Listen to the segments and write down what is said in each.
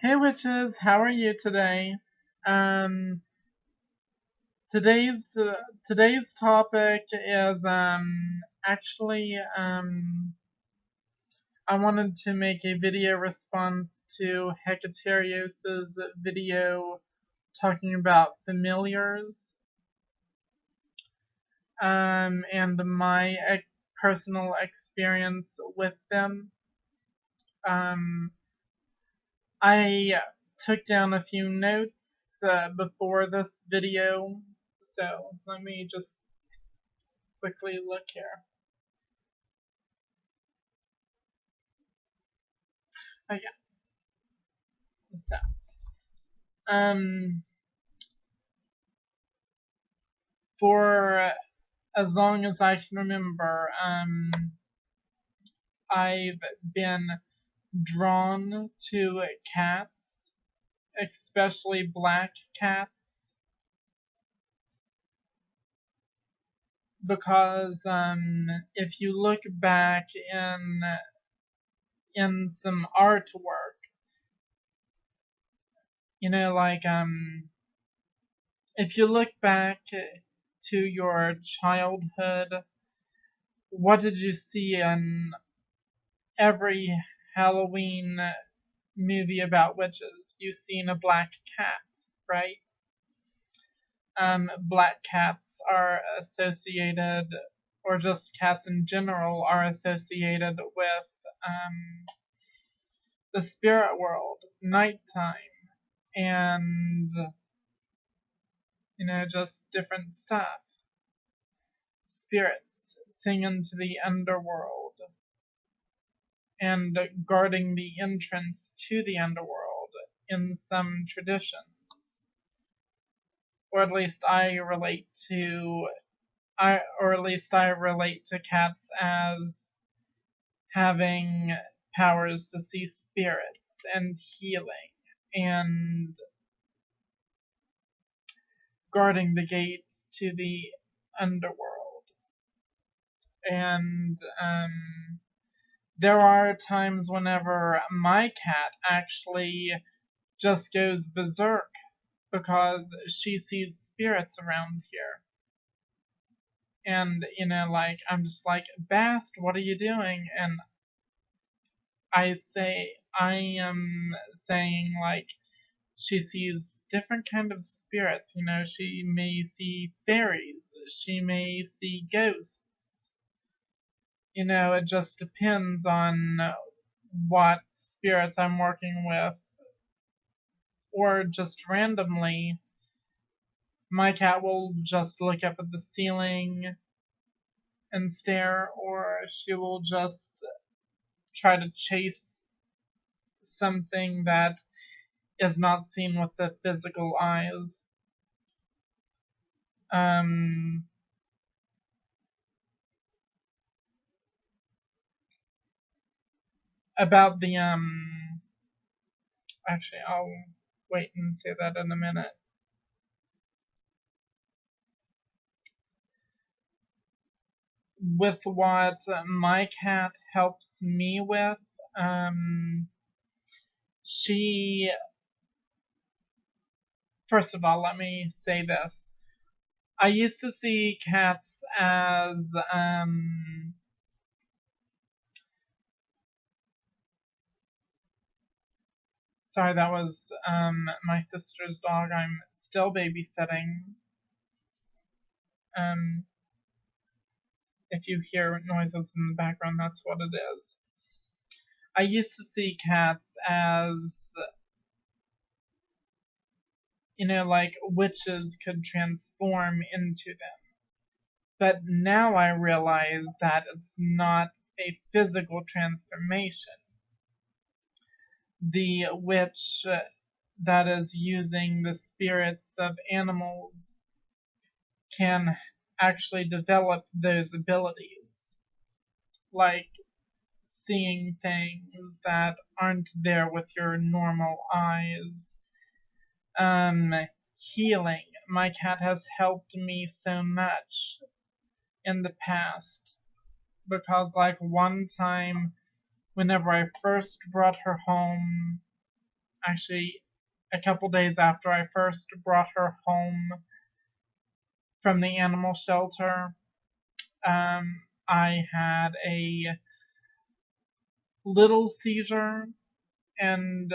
Hey witches, how are you today? Um, today's uh, today's topic is actually I wanted to make a video response to Hecaterios's video talking about familiars and my personal experience with them. Um, I took down a few notes before this video, so let me just quickly look here. Oh yeah, so um, for as long as I can remember, I've been drawn to cats, especially black cats, because if you look back in some artwork, like if you look back to your childhood, what did you see in every Halloween movie about witches? You've seen a black cat, right? Black cats are associated, or just cats in general, are associated with the spirit world, nighttime, and just different stuff. Spirits singing to the underworld and guarding the entrance to the underworld in some traditions. Or at least I relate to cats as having powers to see spirits and healing and guarding the gates to the underworld. And there are times whenever my cat actually just goes berserk because she sees spirits around here. And, like, I'm just like, Bast, what are you doing? And I am saying, like, she sees different kind of spirits. She may see fairies, she may see ghosts. It just depends on what spirits I'm working with, or just randomly, my cat will just look up at the ceiling and stare, or she will just try to chase something that is not seen with the physical eyes. Um, about the actually, I'll wait and say that in a minute. With what my cat helps me with, she first of all, let me say this. I used to see cats as sorry, that was my sister's dog. I'm still babysitting. Um, if you hear noises in the background, that's what it is. I used to see cats as, like witches could transform into them. But now I realize that it's not a physical transformation. The witch that is using the spirits of animals can actually develop those abilities, like seeing things that aren't there with your normal eyes. Healing. My cat has helped me so much in the past because, like, one time, whenever I first brought her home, actually a couple days after I first brought her home from the animal shelter, I had a little seizure, and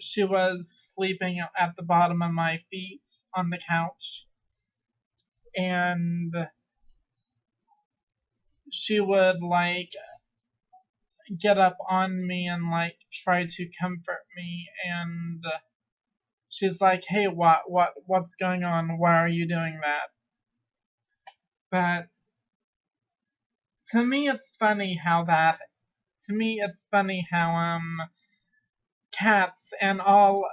she was sleeping at the bottom of my feet on the couch, and she would like get up on me and like try to comfort me, and she's like, "Hey, what's going on? Why are you doing that?" But to me it's funny how that to me it's funny how cats and all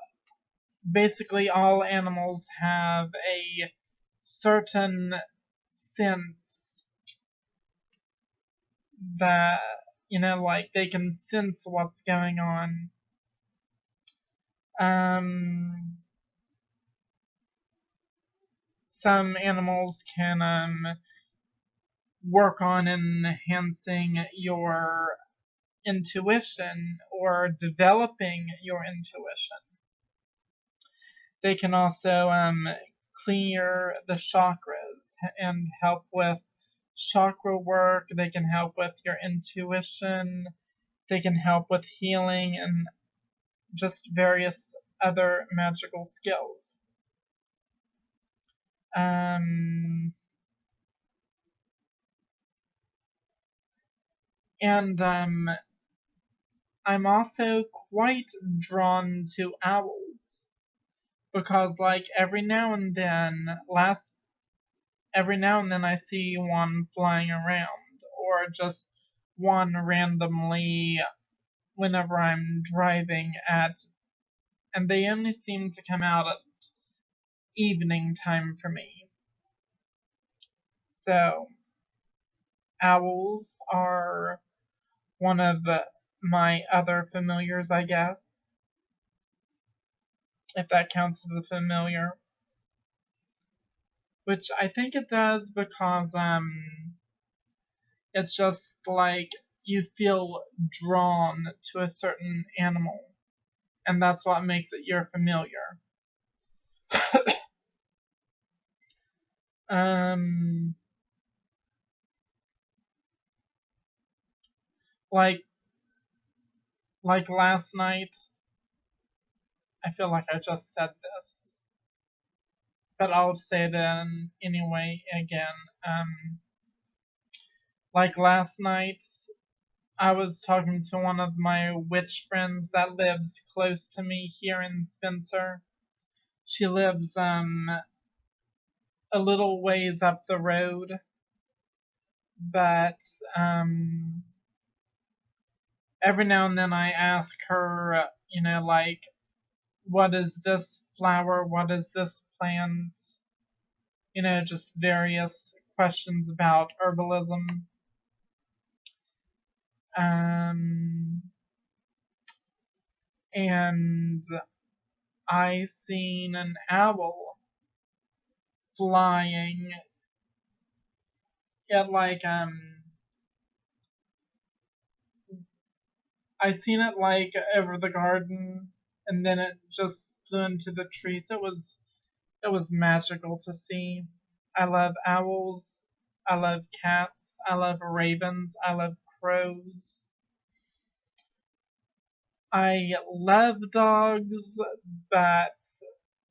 basically all animals have a certain sense that, like they can sense what's going on. Um, some animals can work on enhancing your intuition or developing your intuition. They can also clear the chakras and help with chakra work. They can help with your intuition. They can help with healing and just various other magical skills. And I'm also quite drawn to owls because, like, every now and then I see one flying around, or just one randomly whenever I'm driving and they only seem to come out at evening time for me. So, owls are one of my other familiars, I guess, if that counts as a familiar. Which I think it does because it's just like you feel drawn to a certain animal, and that's what makes it your familiar. um like last night, I feel like I just said this, but I'll say it anyway again. Like last night, I was talking to one of my witch friends that lives close to me here in Spencer. She lives a little ways up the road, but every now and then I ask her, like, what is this flower? What is this plant? Just various questions about herbalism. And I seen an owl flying. It like I seen it like over the garden, and then it just flew into the trees. It was magical to see. I love owls. I love cats. I love ravens. I love crows. I love dogs, but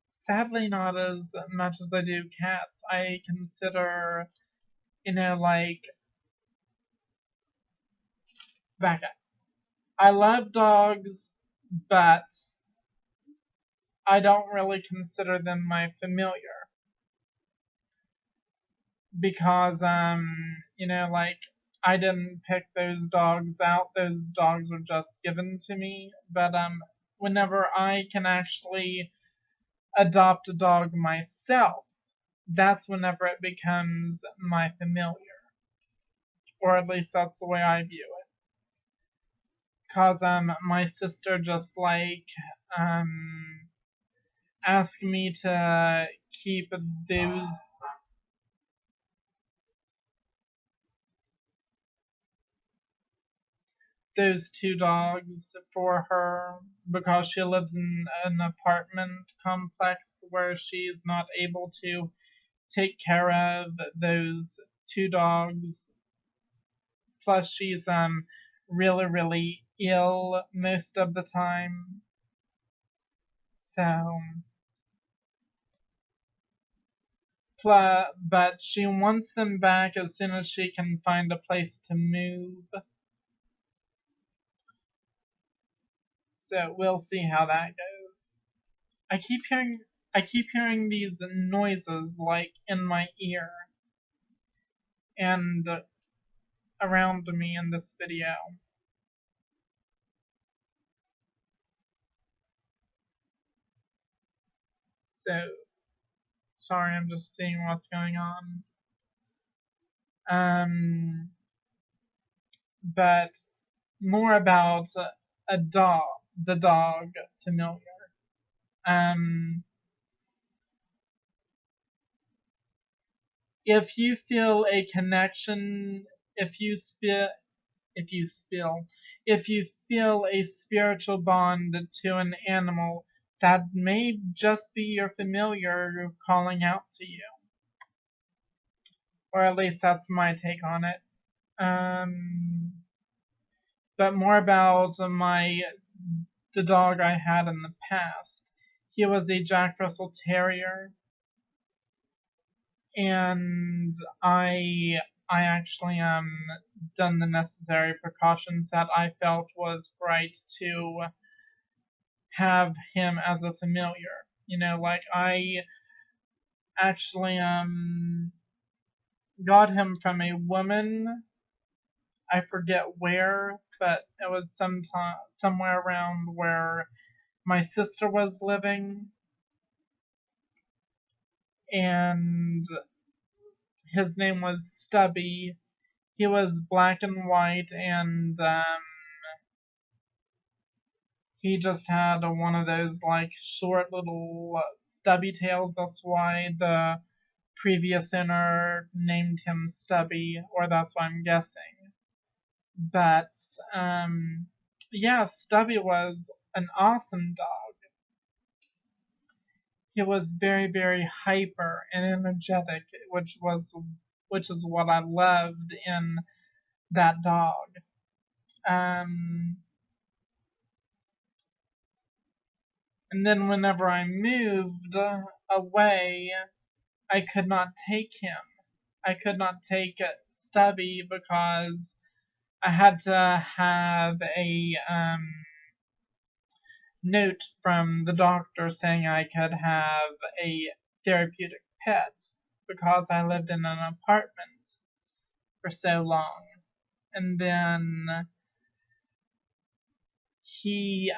sadly not as much as I do cats. I consider, like, back up. I love dogs, but I don't really consider them my familiar because like I didn't pick those dogs out. Those dogs were just given to me. But whenever I can actually adopt a dog myself, that's whenever it becomes my familiar, or at least that's the way I view it. Cause my sister just like asked me to keep those those two dogs for her because she lives in an apartment complex where she's not able to take care of those two dogs. Plus, she's really ill most of the time. So, but she wants them back as soon as she can find a place to move. So we'll see how that goes. I keep hearing I keep hearing these noises like in my ear and around me in this video. So sorry, I'm just seeing what's going on. But more about the dog familiar. Um, if you feel a connection, if you spill, if you spill, if you feel a spiritual bond to an animal, that may just be your familiar calling out to you. Or at least that's my take on it. But more about the dog I had in the past. He was a Jack Russell Terrier, and I actually done the necessary precautions that I felt was right to have him as a familiar. You know, like I actually got him from a woman. I forget where, but it was somewhere around where my sister was living, and his name was Stubby. He was black and white, and he just had one of those like short little stubby tails. That's why the previous owner named him Stubby, or that's what I'm guessing. But yeah, Stubby was an awesome dog. He was very hyper and energetic, which is what I loved in that dog. Um, and then whenever I moved away, I could not take him. I could not take Stubby because I had to have a note from the doctor saying I could have a therapeutic pet because I lived in an apartment for so long. And then he,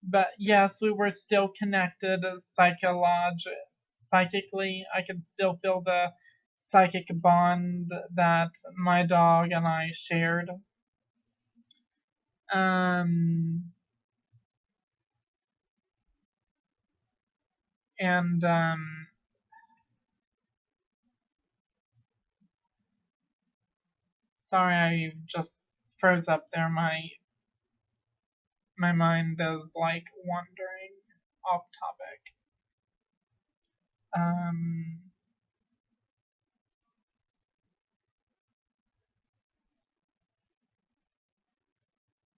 but yes, we were still connected psychically. I could still feel the psychic bond that my dog and I shared. And sorry, I just froze up there. My mind is like wandering off topic.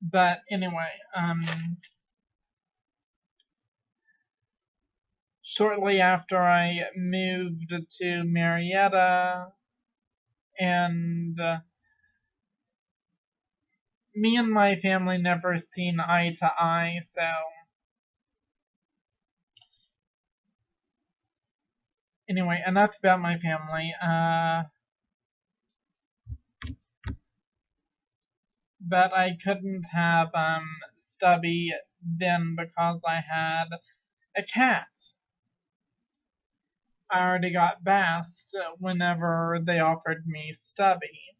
But anyway, shortly after I moved to Marietta, and me and my family never seen eye to eye, so anyway, enough about my family. But I couldn't have Stubby then because I had a cat. I already got Bast whenever they offered me Stubby.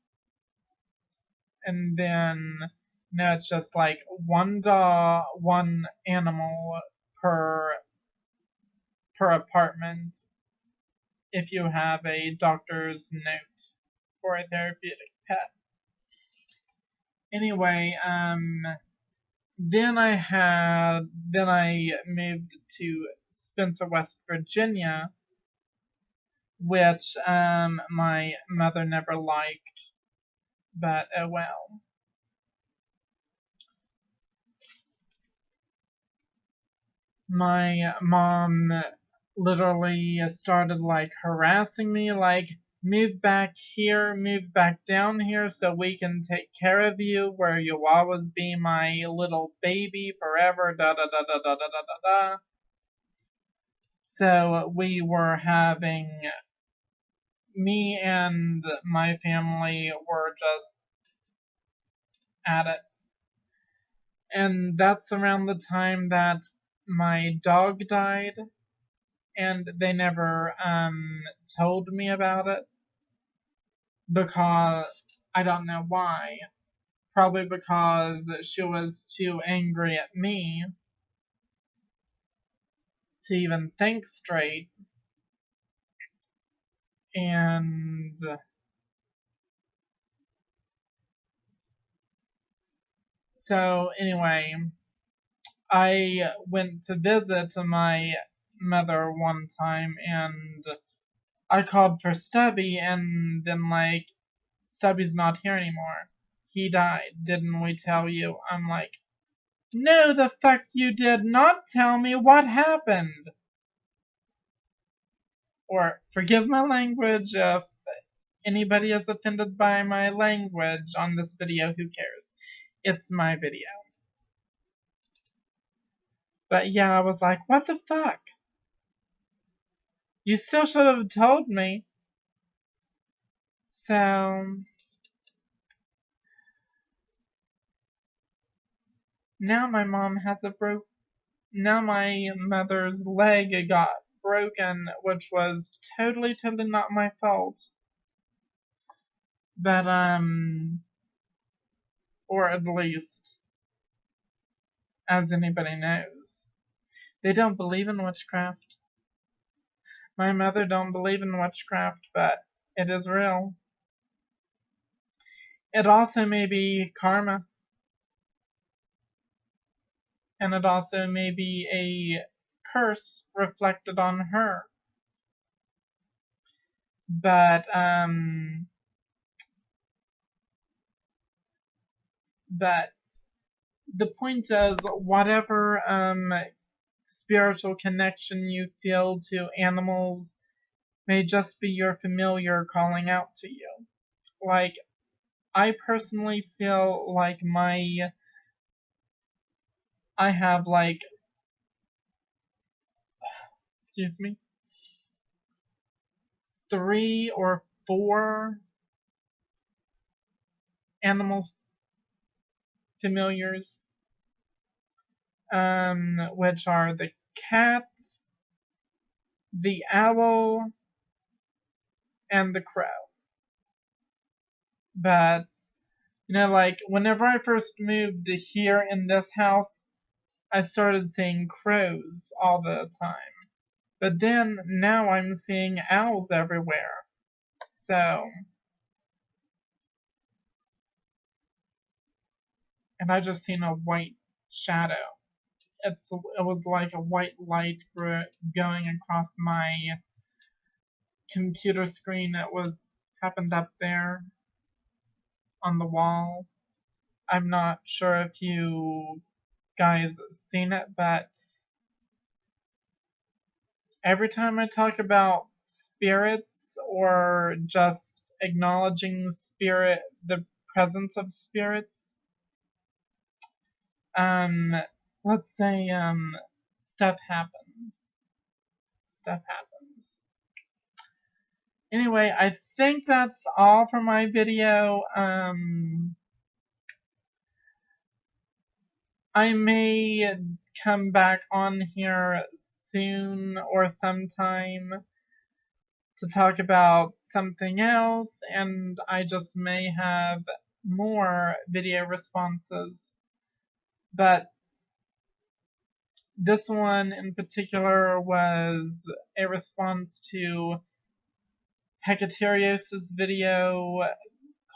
And then now it's just like one animal per apartment if you have a doctor's note for a therapeutic pet. Anyway, then I moved to Spencer, West Virginia, which my mother never liked, but oh well. My mom literally started like harassing me, like, move back here, move back down here so we can take care of you, where you'll always be my little baby forever, da da da da da da da da da. So we were having, me and my family were just at it. And that's around the time that my dog died, and they never told me about it because I don't know why. Probably because she was too angry at me to even think straight. And so, anyway, I went to visit my mother one time, and I called for Stubby, and then, like, Stubby's not here anymore. He died. Didn't we tell you? I'm like, no, the fuck you did not tell me what happened. Or, forgive my language if anybody is offended by my language on this video, who cares? It's my video. But yeah, I was like, what the fuck? You still should have told me. So, now my mom has now my mother's leg got broken, which was totally not my fault. But, or at least, as anybody knows, they don't believe in witchcraft. My mother don't believe in witchcraft, but it is real. It also may be karma. And it also may be a curse reflected on her. But the point is, whatever spiritual connection you feel to animals may just be your familiar calling out to you. Like, I personally feel like I have, like, excuse me, 3 or 4 animal familiars, which are the cats, the owl, and the crow. But, like, whenever I first moved here in this house, I started seeing crows all the time. But then, now I'm seeing owls everywhere. So, and I just seen a white shadow. It was like a white light going across my computer screen. It happened up there on the wall. I'm not sure if you guys seen it, but every time I talk about spirits or just acknowledging the presence of spirits, let's say, stuff happens. Stuff happens. Anyway, I think that's all for my video. I may come back on here soon or sometime to talk about something else, and I just may have more video responses. But this one in particular was a response to Hecaterios' video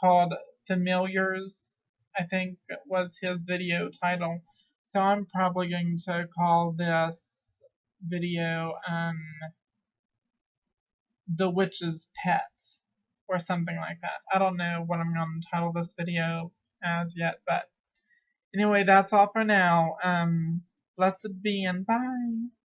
called Familiars. I think was his video title. So I'm probably going to call this video, The Witch's Pet, or something like that. I don't know what I'm going to title this video as yet, but anyway, that's all for now. Blessed be and bye.